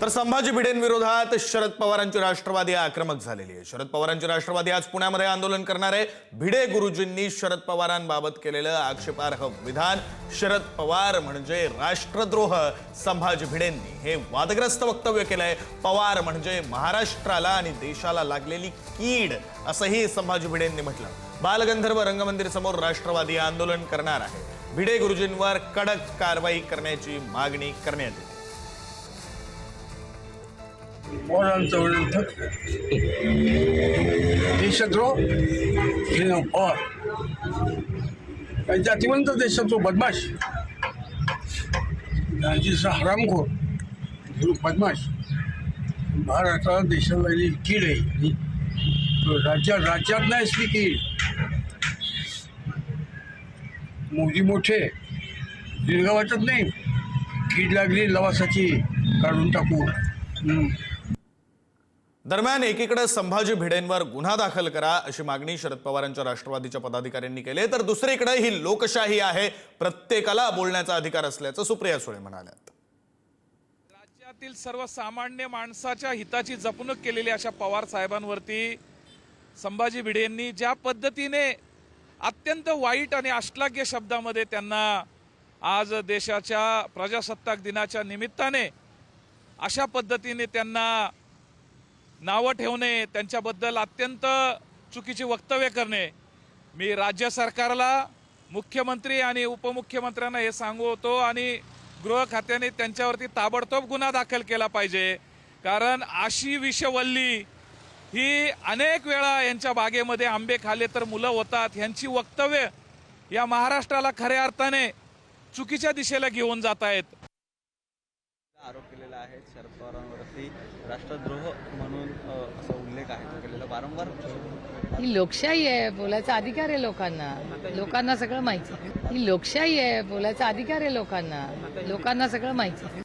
तर संभाजी भिडेंविरोधात शरद पवारांची राष्ट्रवादी आक्रमक झालेली आहे। शरद पवारांची राष्ट्रवादी आज पुण्यामध्ये आंदोलन करणार आहे। भिडे गुरुजींनी शरद पवारांबाबत केलेलं आक्षेपार्ह विधान, शरद पवार म्हणजे राष्ट्रद्रोह, संभाजी भिडेंनी हे वादग्रस्त वक्तव्य केलंय। पवार म्हणजे महाराष्ट्राला आणि देशाला लागलेली कीड असंही संभाजी भिडेंनी म्हटलं। बालगंधर्व रंगमंदिर समोर राष्ट्रवादी आंदोलन करणार आहे। भिडे गुरुजींवर कडक कारवाई करण्याची मागणी करण्यात येते। देशद्रोह पवार जातीवंत देशद्रोह बदमाश हरामखोर बदमाश महाराष्ट्राला देशाला कीड आहे। राज्यात नाही असली कीड। मोदी मोठे दीर्घ वाटत नाही, कीड लागली लवासाची काढून टाकू। दरम्यान एकीकडे संभाजी भिडेंवर गुन्हा दाखल करा अशी मागणी शरद पवारांच्या राष्ट्रवादीच्या पदाधिकाऱ्यांनी केली, तर दुसरीकडे ही लोकशाही आहे, प्रत्येकाला बोलण्याचा अधिकार असल्याचं सुप्रिया सुळे म्हणाल्यात। राज्यातील सर्वसामान्य माणसाच्या हिताची जपणूक केलेली अशा पवार साहेबांवरती संभाजी भिडे यांनी ज्या पद्धतीने अत्यंत वाईट आणि अश्लाघ्य शब्दामध्ये त्यांना आज देशाच्या प्रजासत्ताक दिनाच्या निमित्ताने अशा पद्धतीने त्यांना नावं ठेवणे, त्यांच्याबद्दल अत्यंत चुकीची वक्तव्य करणे, मी राज्य सरकारला, मुख्यमंत्री आणि उपमुख्यमंत्र्यांना हे सांगतो आणि गृह खात्याने त्यांच्यावरती ताबडतोब गुन्हा दाखल केला पाहिजे। कारण अशी विषवल्ली ही अनेक वेळा यांच्या बागेमध्ये आंबे खाल्ले तर मुलं होतात, ह्यांची वक्तव्य या महाराष्ट्राला खऱ्या अर्थाने चुकीच्या दिशेला घेऊन जात आहेत। आरोप केलेला आहे शरद पवारांवरती राष्ट्रद्रोह म्हणून असा उल्लेख आहे तो केलेला वारंवार। ही लोकशाही आहे, बोलायचा अधिकार आहे लोकांना सगळं माहिती आहे। ही लोकशाही आहे, बोलायचा अधिकार आहे लोकांना सगळं माहिती आहे।